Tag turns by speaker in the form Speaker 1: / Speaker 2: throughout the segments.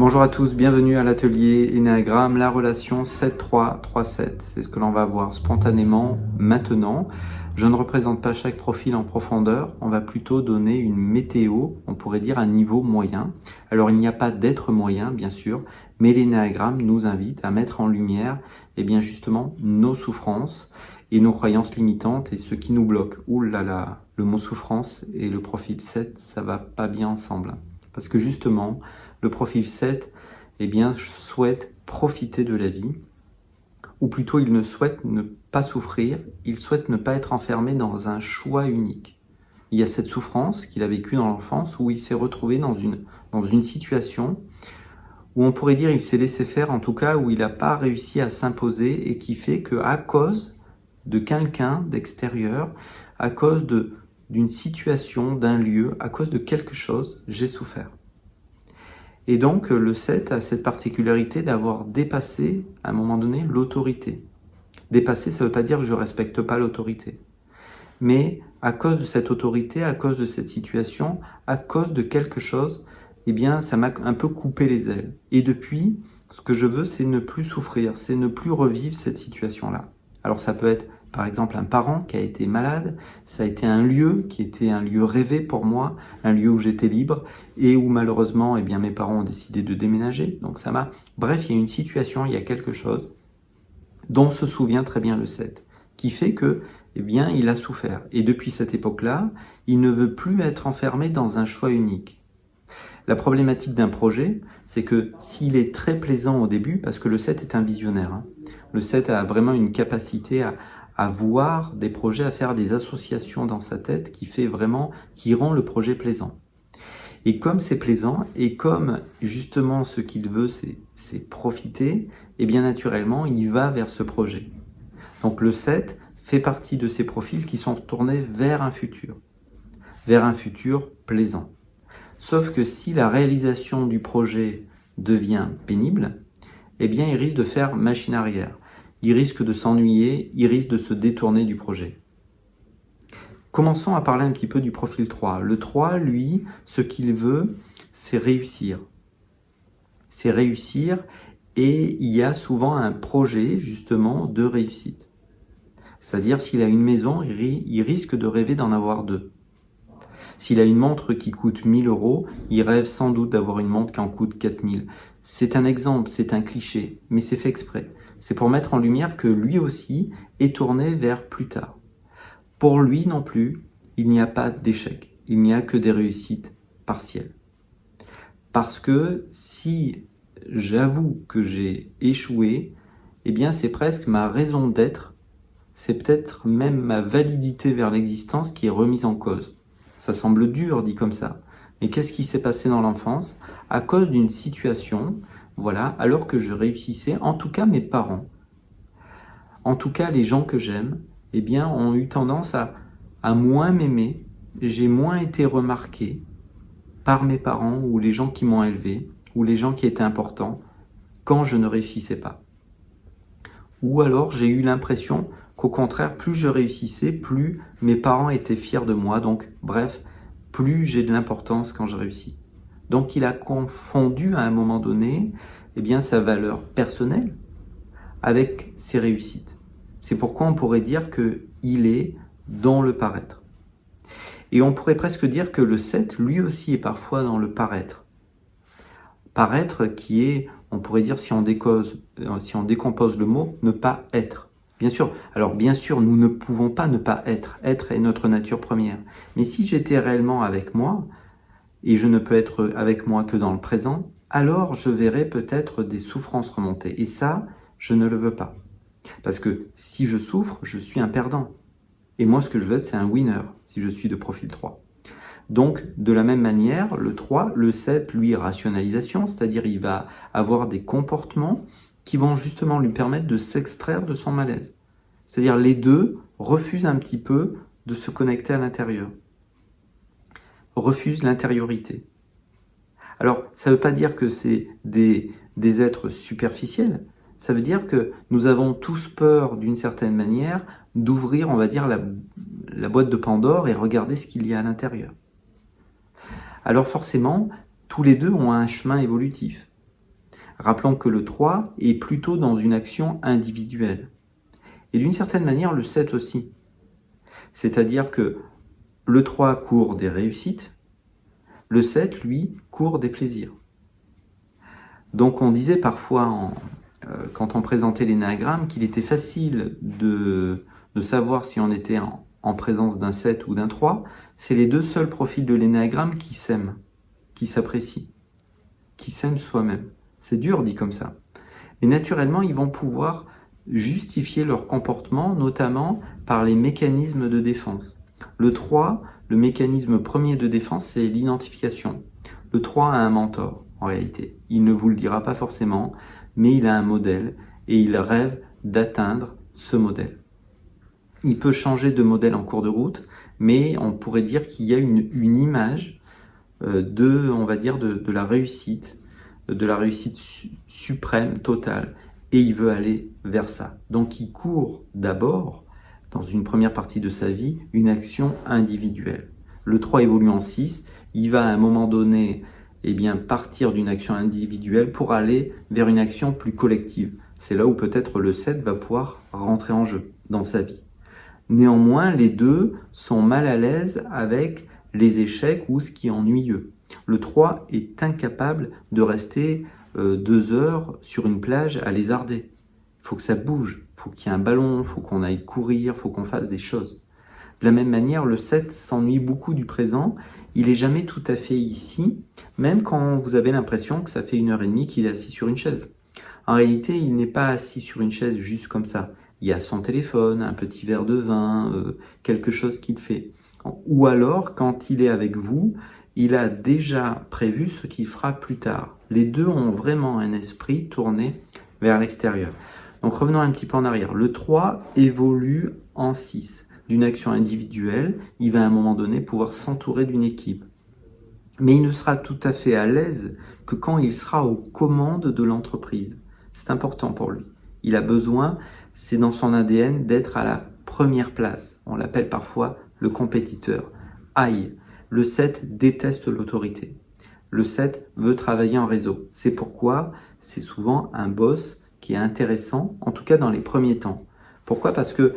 Speaker 1: Bonjour à tous, bienvenue à l'atelier Ennéagramme, la relation 7-3-3-7. C'est ce que l'on va voir spontanément maintenant. Je ne représente pas chaque profil en profondeur, on va plutôt donner une météo, on pourrait dire un niveau moyen. Alors il n'y a pas d'être moyen, bien sûr, mais l'Ennéagramme nous invite à mettre en lumière bien justement nos souffrances et nos croyances limitantes et ce qui nous bloque. Ouh là là, le mot souffrance et le profil 7, ça va pas bien ensemble. Parce que justement, le profil 7 souhaite profiter de la vie, ou plutôt il ne souhaite ne pas souffrir, il souhaite ne pas être enfermé dans un choix unique. Il y a cette souffrance qu'il a vécue dans l'enfance où il s'est retrouvé dans une situation où on pourrait dire il s'est laissé faire, en tout cas où il n'a pas réussi à s'imposer et qui fait qu'à cause de quelqu'un d'extérieur, à cause d'une situation, d'un lieu, à cause de quelque chose, j'ai souffert. Et donc le 7 a cette particularité d'avoir dépassé à un moment donné l'autorité. Dépasser, ça ne veut pas dire que je ne respecte pas l'autorité. Mais à cause de cette autorité, à cause de cette situation, à cause de quelque chose, ça m'a un peu coupé les ailes. Et depuis, ce que je veux, c'est ne plus souffrir, c'est ne plus revivre cette situation-là. Alors ça peut être par exemple un parent qui a été malade, ça a été un lieu qui était un lieu rêvé pour moi, un lieu où j'étais libre et où malheureusement mes parents ont décidé de déménager. Donc ça m'a... Bref, il y a une situation, il y a quelque chose dont se souvient très bien le 7, qui fait que il a souffert. Et depuis cette époque-là, il ne veut plus être enfermé dans un choix unique. La problématique d'un projet, c'est que s'il est très plaisant au début, parce que le 7 est un visionnaire, le 7 a vraiment une capacité à voir des projets, à faire des associations dans sa tête qui rend le projet plaisant. Et comme c'est plaisant, et comme justement ce qu'il veut, c'est profiter, naturellement, il va vers ce projet. Donc le 7 fait partie de ces profils qui sont tournés vers un futur plaisant. Sauf que si la réalisation du projet devient pénible, il risque de faire machine arrière. Il risque de s'ennuyer, il risque de se détourner du projet. Commençons à parler un petit peu du profil 3. Le 3, lui, ce qu'il veut, c'est réussir. C'est réussir et il y a souvent un projet, justement, de réussite. C'est-à-dire, s'il a une maison, il risque de rêver d'en avoir deux. S'il a une montre qui coûte 1000 €, il rêve sans doute d'avoir une montre qui en coûte 4000. C'est un exemple, c'est un cliché, mais c'est fait exprès. C'est pour mettre en lumière que lui aussi est tourné vers plus tard. Pour lui non plus, il n'y a pas d'échec, il n'y a que des réussites partielles. Parce que si j'avoue que j'ai échoué, c'est presque ma raison d'être, c'est peut-être même ma validité vers l'existence qui est remise en cause. Ça semble dur dit comme ça, mais qu'est-ce qui s'est passé dans l'enfance à cause d'une situation, voilà, alors que je réussissais, en tout cas mes parents, en tout cas les gens que j'aime, ont eu tendance à moins m'aimer, j'ai moins été remarqué par mes parents ou les gens qui m'ont élevé, ou les gens qui étaient importants, quand je ne réussissais pas. Ou alors j'ai eu l'impression qu'au contraire, plus je réussissais, plus mes parents étaient fiers de moi, donc bref, plus j'ai de l'importance quand je réussis. Donc il a confondu à un moment donné sa valeur personnelle avec ses réussites. C'est pourquoi on pourrait dire qu'il est dans le paraître. Et on pourrait presque dire que le 7, lui aussi, est parfois dans le paraître. Paraître qui est, on pourrait dire, si on décompose le mot, ne pas être. Bien sûr, nous ne pouvons pas ne pas être. Être est notre nature première. Mais si j'étais réellement avec moi, et je ne peux être avec moi que dans le présent, alors je verrais peut-être des souffrances remonter. Et ça, je ne le veux pas. Parce que si je souffre, je suis un perdant. Et moi, ce que je veux être, c'est un winner, si je suis de profil 3. Donc, de la même manière, le 3, le 7, lui, rationalisation, c'est-à-dire il va avoir des comportements qui vont justement lui permettre de s'extraire de son malaise. C'est-à-dire les deux refusent un petit peu de se connecter à l'intérieur. Refusent l'intériorité. Alors, ça ne veut pas dire que c'est des êtres superficiels, ça veut dire que nous avons tous peur, d'une certaine manière, d'ouvrir, on va dire, la boîte de Pandore et regarder ce qu'il y a à l'intérieur. Alors forcément, tous les deux ont un chemin évolutif. Rappelons que le 3 est plutôt dans une action individuelle. Et d'une certaine manière, le 7 aussi. C'est-à-dire que le 3 court des réussites, le 7, lui, court des plaisirs. Donc on disait parfois, quand on présentait l'énéagramme, qu'il était facile de savoir si on était en présence d'un 7 ou d'un 3. C'est les deux seuls profils de l'énéagramme qui s'aiment, qui s'apprécient, qui s'aiment soi-même. C'est dur dit comme ça. Mais naturellement, ils vont pouvoir justifier leur comportement, notamment par les mécanismes de défense. Le 3, le mécanisme premier de défense, c'est l'identification. Le 3 a un mentor, en réalité. Il ne vous le dira pas forcément, mais il a un modèle et il rêve d'atteindre ce modèle. Il peut changer de modèle en cours de route, mais on pourrait dire qu'il y a une image on va dire, de la réussite suprême, totale, et il veut aller vers ça. Donc il court d'abord, dans une première partie de sa vie, une action individuelle. Le 3 évolue en 6, il va à un moment donné partir d'une action individuelle pour aller vers une action plus collective. C'est là où peut-être le 7 va pouvoir rentrer en jeu dans sa vie. Néanmoins, les deux sont mal à l'aise avec les échecs ou ce qui est ennuyeux. Le 3 est incapable de rester 2 heures sur une plage à lézarder. Il faut que ça bouge, il faut qu'il y ait un ballon, il faut qu'on aille courir, il faut qu'on fasse des choses. De la même manière, le 7 s'ennuie beaucoup du présent, il n'est jamais tout à fait ici, même quand vous avez l'impression que ça fait 1h30 qu'il est assis sur une chaise. En réalité, il n'est pas assis sur une chaise juste comme ça. Il y a son téléphone, un petit verre de vin, quelque chose qu'il fait. Ou alors, quand il est avec vous, il a déjà prévu ce qu'il fera plus tard. Les deux ont vraiment un esprit tourné vers l'extérieur. Donc revenons un petit peu en arrière. Le 3 évolue en 6. D'une action individuelle, il va à un moment donné pouvoir s'entourer d'une équipe. Mais il ne sera tout à fait à l'aise que quand il sera aux commandes de l'entreprise. C'est important pour lui. Il a besoin, c'est dans son ADN, d'être à la première place. On l'appelle parfois le compétiteur. Aïe, le 7 déteste l'autorité. Le 7 veut travailler en réseau. C'est pourquoi c'est souvent un boss qui est intéressant, en tout cas dans les premiers temps. Pourquoi ? Parce que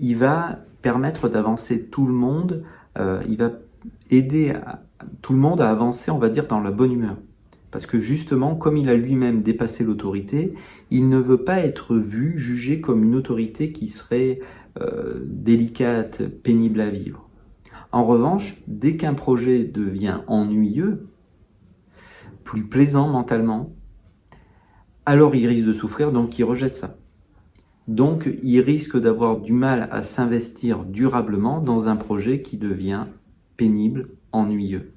Speaker 1: il va permettre d'avancer tout le monde, il va aider tout le monde à avancer, on va dire, dans la bonne humeur. Parce que justement, comme il a lui-même dépassé l'autorité, il ne veut pas être vu, jugé comme une autorité qui serait délicate, pénible à vivre. En revanche, dès qu'un projet devient ennuyeux, plus plaisant mentalement, alors il risque de souffrir, donc il rejette ça. Donc il risque d'avoir du mal à s'investir durablement dans un projet qui devient pénible, ennuyeux.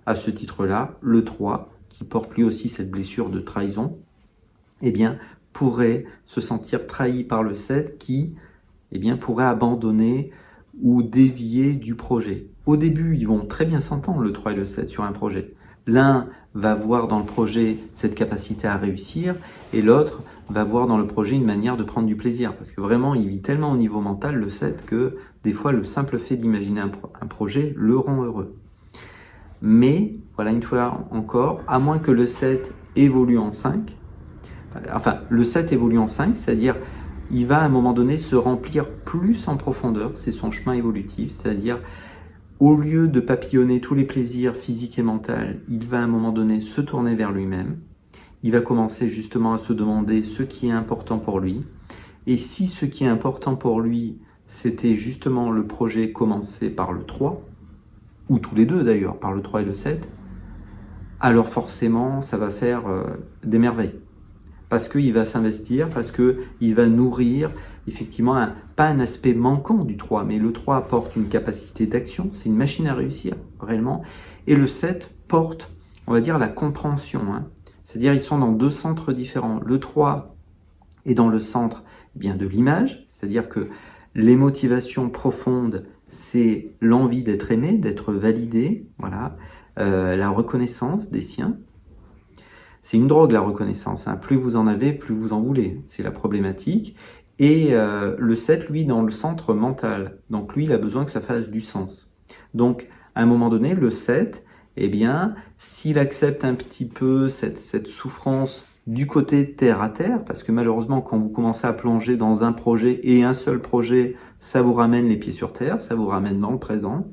Speaker 1: À ce titre-là, le 3, qui porte lui aussi cette blessure de trahison, pourrait se sentir trahi par le 7 qui pourrait abandonner ou dévier du projet. Au début, ils vont très bien s'entendre, le 3 et le 7, sur un projet. L'un va voir dans le projet cette capacité à réussir et l'autre va voir dans le projet une manière de prendre du plaisir. Parce que vraiment, il vit tellement au niveau mental, le 7, que des fois, le simple fait d'imaginer un projet le rend heureux. Mais, voilà, une fois encore, à moins que le 7 évolue en 5, le 7 évolue en 5, c'est-à-dire il va à un moment donné se remplir plus en profondeur, c'est son chemin évolutif, c'est-à-dire au lieu de papillonner tous les plaisirs physiques et mentaux, il va à un moment donné se tourner vers lui-même, il va commencer justement à se demander ce qui est important pour lui, et si ce qui est important pour lui, c'était justement le projet commencé par le 3, ou tous les deux d'ailleurs, par le 3 et le 7, alors forcément ça va faire des merveilles. Parce qu'il va s'investir, parce qu'il va nourrir effectivement pas un aspect manquant du 3, mais le 3 apporte une capacité d'action, c'est une machine à réussir réellement, et le 7 porte, on va dire, la compréhension. C'est-à-dire ils sont dans deux centres différents. Le 3 est dans le centre de l'image, c'est-à-dire que les motivations profondes, c'est l'envie d'être aimé, d'être validé, voilà, la reconnaissance des siens. C'est une drogue, la reconnaissance. Plus vous en avez, plus vous en voulez. C'est la problématique. Et le 7, lui, dans le centre mental. Donc lui, il a besoin que ça fasse du sens. Donc, à un moment donné, le 7, eh bien, s'il accepte un petit peu cette souffrance du côté terre à terre, parce que malheureusement, quand vous commencez à plonger dans un projet et un seul projet, ça vous ramène les pieds sur terre, ça vous ramène dans le présent,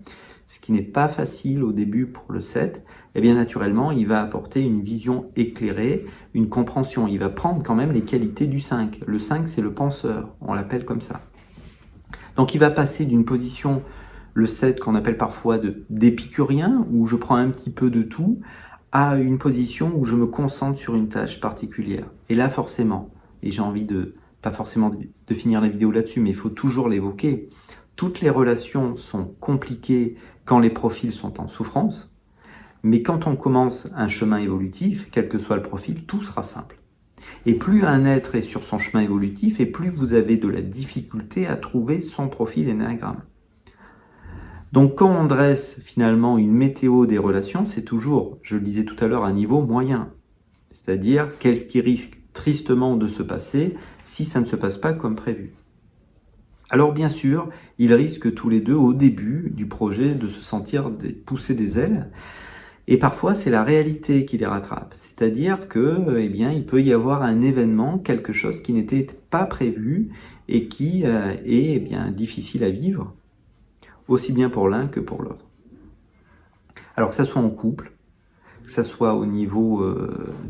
Speaker 1: ce qui n'est pas facile au début pour le 7, eh bien naturellement, il va apporter une vision éclairée, une compréhension. Il va prendre quand même les qualités du 5. Le 5, c'est le penseur, on l'appelle comme ça. Donc il va passer d'une position, le 7 qu'on appelle parfois d'épicurien, où je prends un petit peu de tout, à une position où je me concentre sur une tâche particulière. Et là forcément, et j'ai envie pas forcément de finir la vidéo là-dessus, mais il faut toujours l'évoquer, toutes les relations sont compliquées quand les profils sont en souffrance, mais quand on commence un chemin évolutif, quel que soit le profil, tout sera simple. Et plus un être est sur son chemin évolutif, et plus vous avez de la difficulté à trouver son profil énéagramme. Donc quand on dresse finalement une météo des relations, c'est toujours, je le disais tout à l'heure, un niveau moyen. C'est-à-dire qu'est-ce qui risque tristement de se passer si ça ne se passe pas comme prévu. Alors bien sûr, ils risquent tous les deux au début du projet de se sentir pousser des ailes, et parfois c'est la réalité qui les rattrape, c'est-à-dire que, eh bien, il peut y avoir un événement, quelque chose qui n'était pas prévu et qui est eh bien difficile à vivre, aussi bien pour l'un que pour l'autre. Alors que ça soit en couple, que ça soit au niveau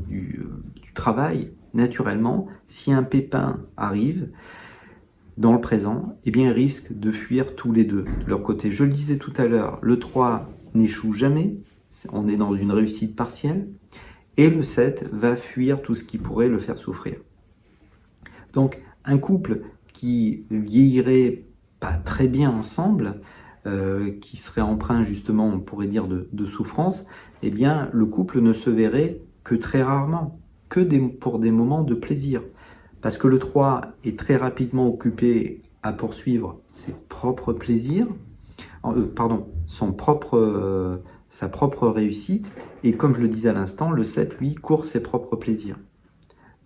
Speaker 1: du travail, naturellement, si un pépin arrive, dans le présent, eh bien, ils risquent de fuir tous les deux de leur côté. Je le disais tout à l'heure, le 3 n'échoue jamais, on est dans une réussite partielle, et le 7 va fuir tout ce qui pourrait le faire souffrir. Donc, un couple qui vieillirait pas très bien ensemble, qui serait empreint justement, on pourrait dire, de souffrance, eh bien, le couple ne se verrait que très rarement, que pour des moments de plaisir. Parce que le 3 est très rapidement occupé à poursuivre ses propres plaisirs, sa propre réussite, et comme je le disais à l'instant, le 7, lui, court ses propres plaisirs.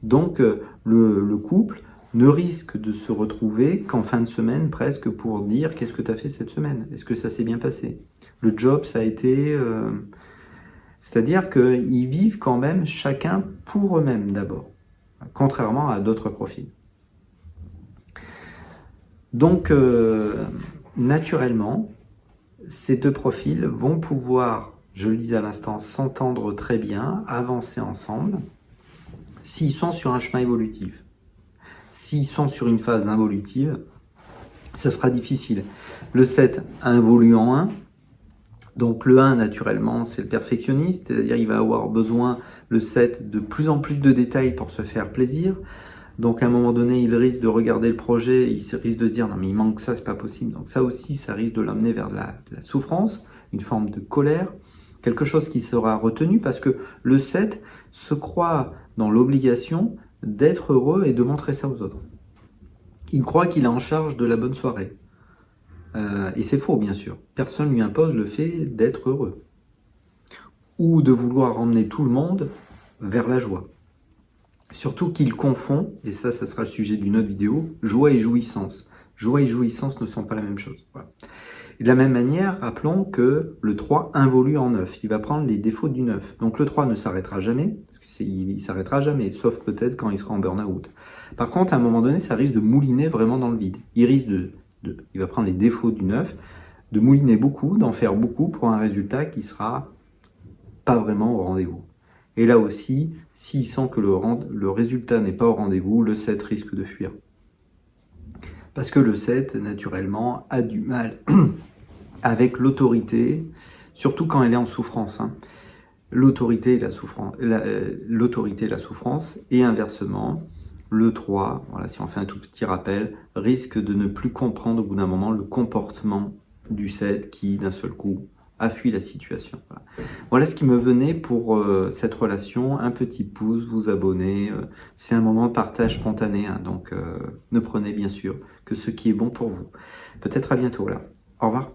Speaker 1: Donc le couple ne risque de se retrouver qu'en fin de semaine, presque pour dire « Qu'est-ce que tu as fait cette semaine? Est-ce que ça s'est bien passé ?» Le job, ça a été... C'est-à-dire qu'ils vivent quand même chacun pour eux-mêmes d'abord, contrairement à d'autres profils. Donc, naturellement, ces deux profils vont pouvoir, je le disais à l'instant, s'entendre très bien, avancer ensemble, s'ils sont sur un chemin évolutif. S'ils sont sur une phase involutive, ça sera difficile. Le 7 involue en 1, donc le 1, naturellement, c'est le perfectionniste, c'est-à-dire il va avoir besoin, le 7, de plus en plus de détails pour se faire plaisir. Donc à un moment donné, il risque de regarder le projet, il risque de dire « non mais il manque ça, c'est pas possible ». Donc ça aussi, ça risque de l'amener vers de la souffrance, une forme de colère, quelque chose qui sera retenu parce que le 7 se croit dans l'obligation d'être heureux et de montrer ça aux autres. Il croit qu'il est en charge de la bonne soirée. Et c'est faux, bien sûr. Personne ne lui impose le fait d'être heureux. Ou de vouloir emmener tout le monde vers la joie. Surtout qu'il confond, et ça sera le sujet d'une autre vidéo, joie et jouissance. Joie et jouissance ne sont pas la même chose. Voilà. Et de la même manière, rappelons que le 3 involue en 9. Il va prendre les défauts du 9. Donc le 3 ne s'arrêtera jamais, parce qu'il ne s'arrêtera jamais, sauf peut-être quand il sera en burn-out. Par contre, à un moment donné, ça risque de mouliner vraiment dans le vide. Il risque il va prendre les défauts du 9, de mouliner beaucoup, d'en faire beaucoup pour un résultat qui sera pas vraiment au rendez-vous. Et là aussi, s'il sent que le résultat n'est pas au rendez-vous, le 7 risque de fuir. Parce que le 7, naturellement, a du mal avec l'autorité, surtout quand elle est en souffrance. Hein. L'autorité et la souffrance, et inversement, le 3, voilà, si on fait un tout petit rappel, risque de ne plus comprendre au bout d'un moment le comportement du 7 qui, d'un seul coup, a fui la situation. Voilà ce qui me venait pour cette relation. Un petit pouce, vous abonner. C'est un moment de partage spontané, hein, donc ne prenez bien sûr que ce qui est bon pour vous. Peut-être à bientôt là. Au revoir.